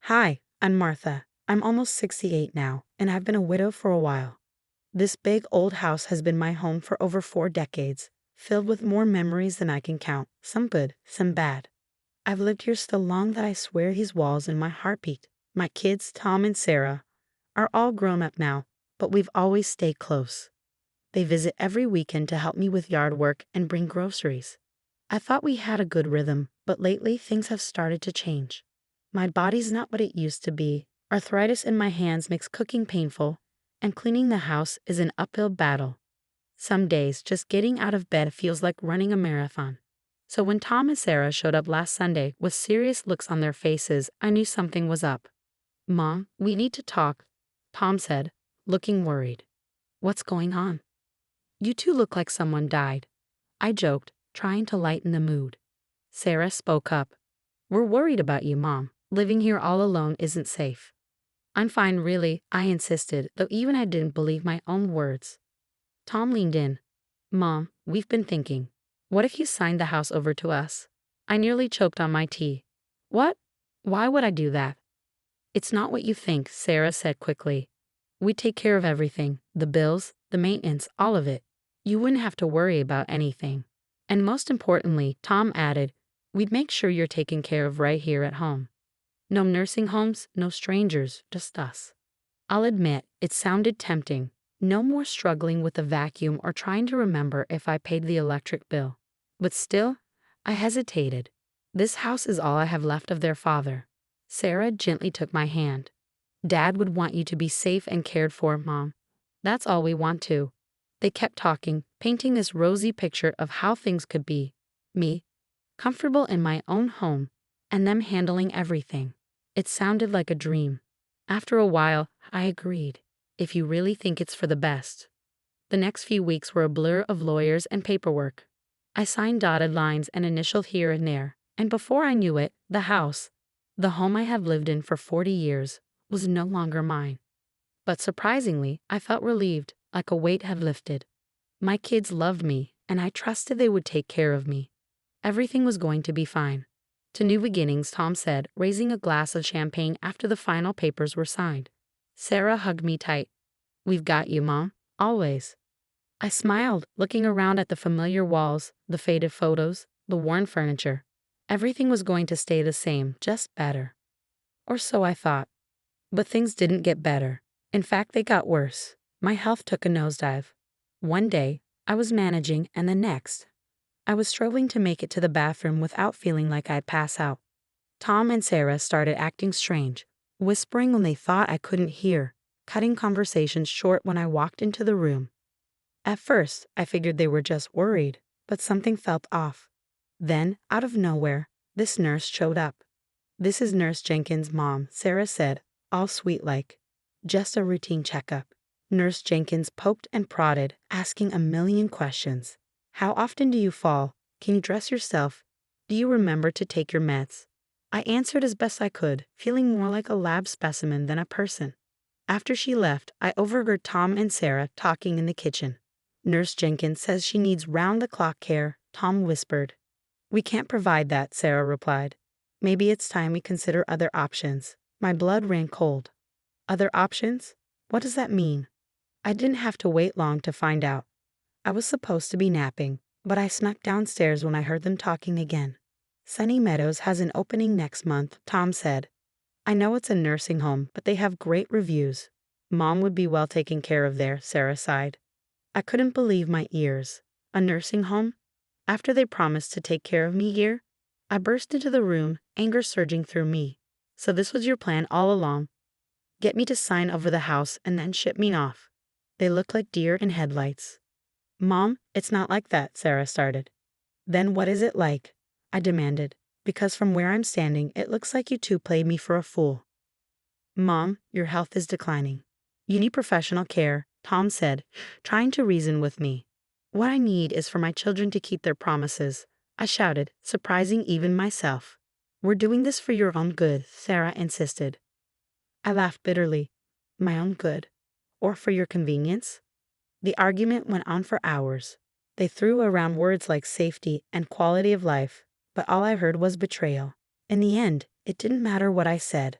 Hi, I'm Martha. I'm almost 68 now, and I've been a widow for a while. This big old house has been my home for over 4 decades, filled with more memories than I can count, some good, some bad. I've lived here so long that I swear these walls in my heartbeat. My kids, Tom and Sarah, are all grown up now, but we've always stayed close. They visit every weekend to help me with yard work and bring groceries. I thought we had a good rhythm, but lately things have started to change. My body's not what it used to be. Arthritis in my hands makes cooking painful, and cleaning the house is an uphill battle. Some days, just getting out of bed feels like running a marathon. So when Tom and Sarah showed up last Sunday with serious looks on their faces, I knew something was up. "Mom, we need to talk," Tom said, looking worried. "What's going on?" "You two look like someone died," I joked, trying to lighten the mood. Sarah spoke up. "We're worried about you, Mom. Living here all alone isn't safe." "I'm fine, really," I insisted, though even I didn't believe my own words. Tom leaned in. "Mom, we've been thinking. What if you signed the house over to us?" I nearly choked on my tea. "What? Why would I do that?" "It's not what you think," Sarah said quickly. "We take care of everything, the bills, the maintenance, all of it. You wouldn't have to worry about anything. And most importantly," Tom added, "we'd make sure you're taken care of right here at home. No nursing homes, no strangers, just us." I'll admit, it sounded tempting. No more struggling with the vacuum or trying to remember if I paid the electric bill. But still, I hesitated. This house is all I have left of their father. Sarah gently took my hand. "Dad would want you to be safe and cared for, Mom. That's all we want too." They kept talking, painting this rosy picture of how things could be. Me, comfortable in my own home, and them handling everything. It sounded like a dream. After a while, I agreed, if you really think it's for the best. The next few weeks were a blur of lawyers and paperwork. I signed dotted lines and initialed here and there, and before I knew it, the house, the home I have lived in for 40 years, was no longer mine. But surprisingly, I felt relieved, like a weight had lifted. My kids loved me, and I trusted they would take care of me. Everything was going to be fine. "To new beginnings," Tom said, raising a glass of champagne after the final papers were signed. Sarah hugged me tight. "We've got you, Mom, always." I smiled, looking around at the familiar walls, the faded photos, the worn furniture. Everything was going to stay the same, just better. Or so I thought. But things didn't get better. In fact, they got worse. My health took a nosedive. One day, I was managing, and the next, I was struggling to make it to the bathroom without feeling like I'd pass out. Tom and Sarah started acting strange, whispering when they thought I couldn't hear, cutting conversations short when I walked into the room. At first, I figured they were just worried, but something felt off. Then, out of nowhere, this nurse showed up. "This is Nurse Jenkins' mom," Sarah said, all sweet-like. "Just a routine checkup." Nurse Jenkins poked and prodded, asking a million questions. "How often do you fall? Can you dress yourself? Do you remember to take your meds?" I answered as best I could, feeling more like a lab specimen than a person. After she left, I overheard Tom and Sarah talking in the kitchen. "Nurse Jenkins says she needs round-the-clock care," Tom whispered. "We can't provide that," Sarah replied. "Maybe it's time we consider other options." My blood ran cold. Other options? What does that mean? I didn't have to wait long to find out. I was supposed to be napping, but I snuck downstairs when I heard them talking again. "Sunny Meadows has an opening next month," Tom said. "I know it's a nursing home, but they have great reviews. Mom would be well taken care of there," Sarah sighed. I couldn't believe my ears. A nursing home? After they promised to take care of me here? I burst into the room, anger surging through me. "So this was your plan all along? Get me to sign over the house and then ship me off." They looked like deer in headlights. "Mom, it's not like that," Sarah started. "Then what is it like?" I demanded, because from where I'm standing, it looks like you two played me for a fool. "Mom, your health is declining. You need professional care," Tom said, trying to reason with me. "What I need is for my children to keep their promises," I shouted, surprising even myself. "We're doing this for your own good," Sarah insisted. I laughed bitterly. My own good? Or for your convenience? The argument went on for hours. They threw around words like safety and quality of life, but all I heard was betrayal. In the end, it didn't matter what I said.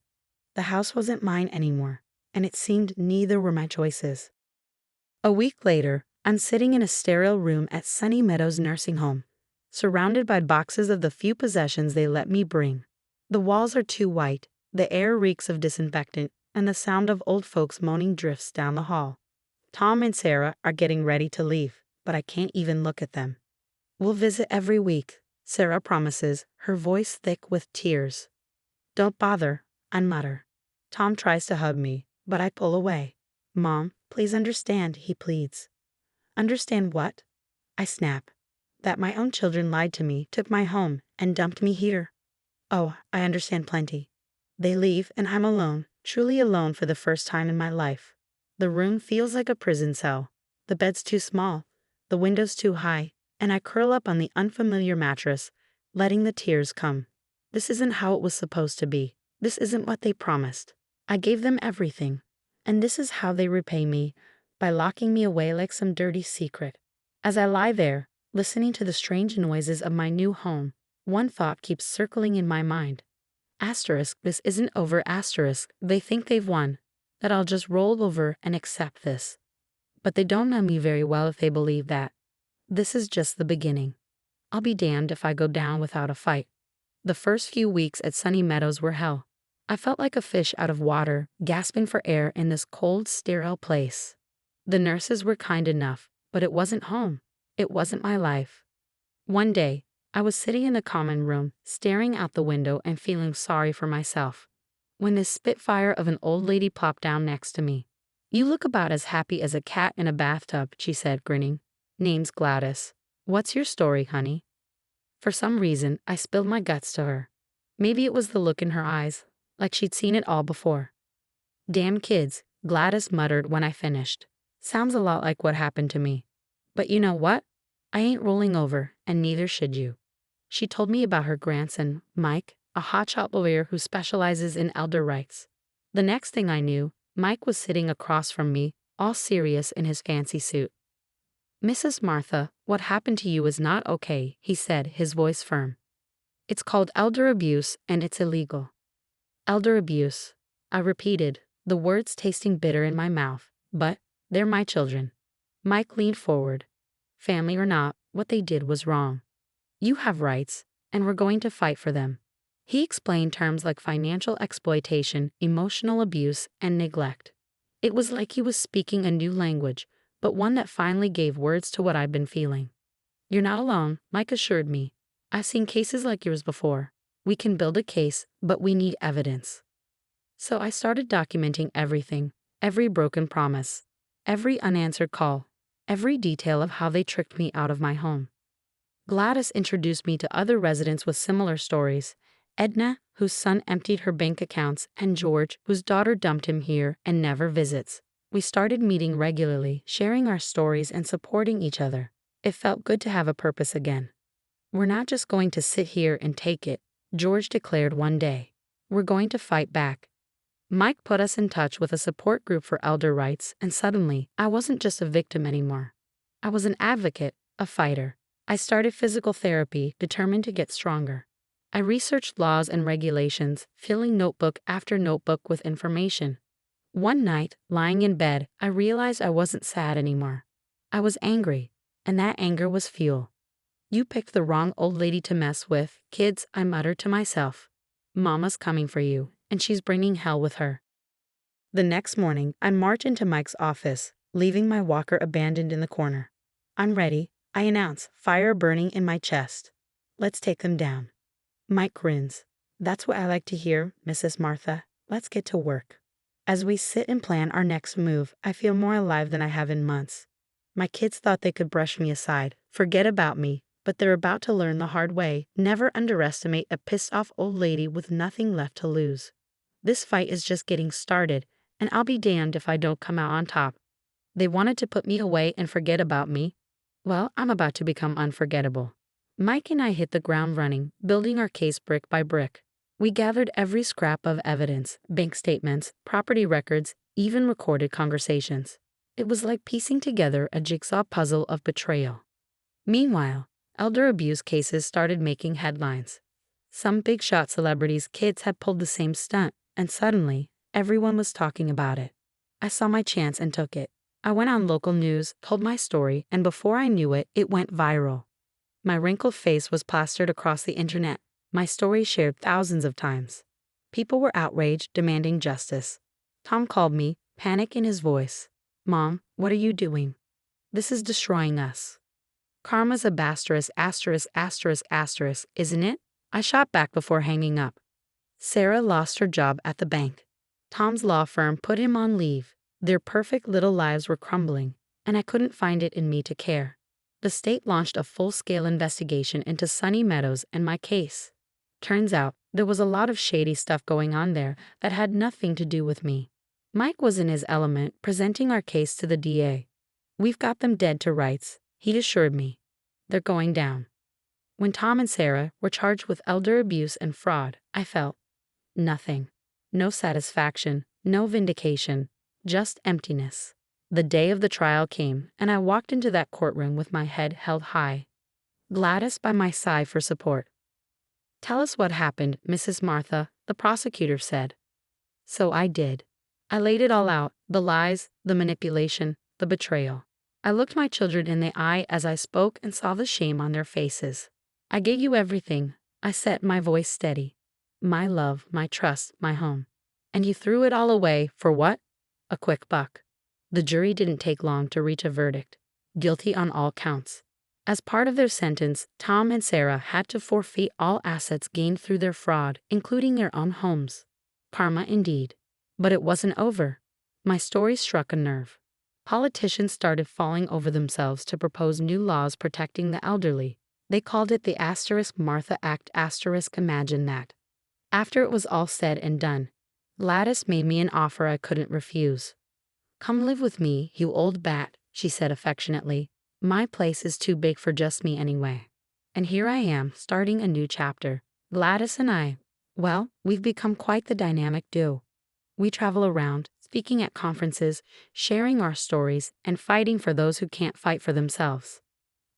The house wasn't mine anymore, and it seemed neither were my choices. A week later, I'm sitting in a sterile room at Sunny Meadows Nursing Home, surrounded by boxes of the few possessions they let me bring. The walls are too white, the air reeks of disinfectant, and the sound of old folks moaning drifts down the hall. Tom and Sarah are getting ready to leave, but I can't even look at them. "We'll visit every week," Sarah promises, her voice thick with tears. "Don't bother," I mutter. Tom tries to hug me, but I pull away. "Mom, please understand," he pleads. "Understand what?" I snap. "That my own children lied to me, took my home, and dumped me here." "Oh, I understand plenty." They leave, and I'm alone, truly alone for the first time in my life. The room feels like a prison cell. The bed's too small, the window's too high, and I curl up on the unfamiliar mattress, letting the tears come. This isn't how it was supposed to be. This isn't what they promised. I gave them everything, and this is how they repay me, by locking me away like some dirty secret. As I lie there, listening to the strange noises of my new home, one thought keeps circling in my mind. Asterisk, this isn't over, asterisk, they think they've won, that I'll just roll over and accept this. But they don't know me very well if they believe that. This is just the beginning. I'll be damned if I go down without a fight. The first few weeks at Sunny Meadows were hell. I felt like a fish out of water, gasping for air in this cold, sterile place. The nurses were kind enough, but it wasn't home. It wasn't my life. One day, I was sitting in the common room, staring out the window and feeling sorry for myself, when this spitfire of an old lady plopped down next to me. "You look about as happy as a cat in a bathtub," she said, grinning. "Name's Gladys. What's your story, honey?" For some reason, I spilled my guts to her. Maybe it was the look in her eyes, like she'd seen it all before. "Damn kids," Gladys muttered when I finished. Sounds a lot like what happened to me. But you know what? I ain't rolling over, and neither should you. She told me about her grandson, Mike, a hotshot lawyer who specializes in elder rights. The next thing I knew, Mike was sitting across from me, all serious in his fancy suit. "Mrs. Martha, what happened to you is not okay," he said, his voice firm. "It's called elder abuse, and it's illegal." "Elder abuse," I repeated, the words tasting bitter in my mouth, but they're my children. Mike leaned forward. "Family or not, what they did was wrong. You have rights, and we're going to fight for them." He explained terms like financial exploitation, emotional abuse, and neglect. It was like he was speaking a new language, but one that finally gave words to what I'd been feeling. "You're not alone," Mike assured me. "I've seen cases like yours before. We can build a case, but we need evidence." So I started documenting everything, every broken promise, every unanswered call, every detail of how they tricked me out of my home. Gladys introduced me to other residents with similar stories. Edna, whose son emptied her bank accounts, and George, whose daughter dumped him here and never visits. We started meeting regularly, sharing our stories and supporting each other. It felt good to have a purpose again. "We're not just going to sit here and take it," George declared one day. "We're going to fight back." Mike put us in touch with a support group for elder rights, and suddenly, I wasn't just a victim anymore. I was an advocate, a fighter. I started physical therapy, determined to get stronger. I researched laws and regulations, filling notebook after notebook with information. One night, lying in bed, I realized I wasn't sad anymore. I was angry, and that anger was fuel. "You picked the wrong old lady to mess with, kids," I muttered to myself. "Mama's coming for you, and she's bringing hell with her." The next morning, I march into Mike's office, leaving my walker abandoned in the corner. "I'm ready," I announce, fire burning in my chest. "Let's take them down." Mike grins. "That's what I like to hear, Mrs. Martha. Let's get to work." As we sit and plan our next move, I feel more alive than I have in months. My kids thought they could brush me aside, forget about me, but they're about to learn the hard way. Never underestimate a pissed-off old lady with nothing left to lose. This fight is just getting started, and I'll be damned if I don't come out on top. They wanted to put me away and forget about me. Well, I'm about to become unforgettable. Mike and I hit the ground running, building our case brick by brick. We gathered every scrap of evidence, bank statements, property records, even recorded conversations. It was like piecing together a jigsaw puzzle of betrayal. Meanwhile, elder abuse cases started making headlines. Some big-shot celebrities' kids had pulled the same stunt, and suddenly, Everyone was talking about it. I saw my chance and took it. I went on local news, told my story, and before I knew it, it went viral. My wrinkled face was plastered across the internet, my story shared thousands of times. People were outraged, demanding justice. Tom called me, panic in his voice. "Mom, what are you doing? This is destroying us." "Karma's a asterisk, asterisk, asterisk, asterisk, isn't it?" I shot back before hanging up. Sarah lost her job at the bank. Tom's law firm put him on leave. Their perfect little lives were crumbling, and I couldn't find it in me to care. The state launched a full-scale investigation into Sunny Meadows and my case. Turns out, there was a lot of shady stuff going on there that had nothing to do with me. Mike was in his element, presenting our case to the DA. "We've got them dead to rights," he assured me. "They're going down." When Tom and Sarah were charged with elder abuse and fraud, I felt nothing. No satisfaction, no vindication, just emptiness. The day of the trial came, and I walked into that courtroom with my head held high. Gladys by my side for support. "Tell us what happened, Mrs. Martha," the prosecutor said. So I did. I laid it all out, the lies, the manipulation, the betrayal. I looked my children in the eye as I spoke and saw the shame on their faces. "I gave you everything," I set my voice steady. "My love, my trust, my home. And you threw it all away, for what? A quick buck." The jury didn't take long to reach a verdict. Guilty on all counts. As part of their sentence, Tom and Sarah had to forfeit all assets gained through their fraud, including their own homes. Karma indeed. But it wasn't over. My story struck a nerve. Politicians started falling over themselves to propose new laws protecting the elderly. They called it the asterisk Martha Act asterisk imagine that. After it was all said and done, Gladys made me an offer I couldn't refuse. "Come live with me, you old bat," she said affectionately. "My place is too big for just me anyway." And here I am, starting a new chapter. Gladys and I, well, we've become quite the dynamic duo. We travel around, speaking at conferences, sharing our stories, and fighting for those who can't fight for themselves.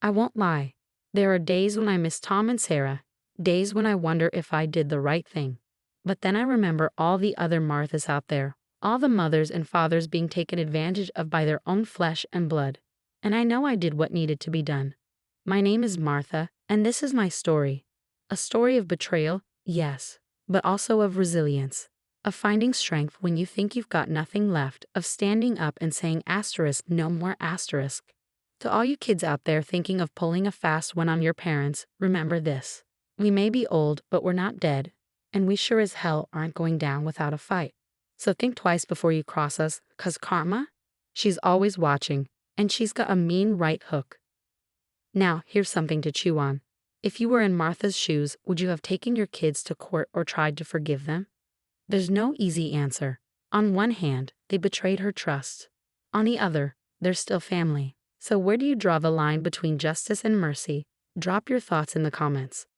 I won't lie. There are days when I miss Tom and Sarah, days when I wonder if I did the right thing. But then I remember all the other Marthas out there, all the mothers and fathers being taken advantage of by their own flesh and blood. And I know I did what needed to be done. My name is Martha, and this is my story. A story of betrayal, yes, but also of resilience. Of finding strength when you think you've got nothing left, of standing up and saying asterisk, no more asterisk. To all you kids out there thinking of pulling a fast one on your parents, remember this. We may be old, but we're not dead, and we sure as hell aren't going down without a fight. So think twice before you cross us, 'cause karma? She's always watching, and she's got a mean right hook. Now, here's something to chew on. If you were in Martha's shoes, would you have taken your kids to court or tried to forgive them? There's no easy answer. On one hand, they betrayed her trust. On the other, they're still family. So where do you draw the line between justice and mercy? Drop your thoughts in the comments.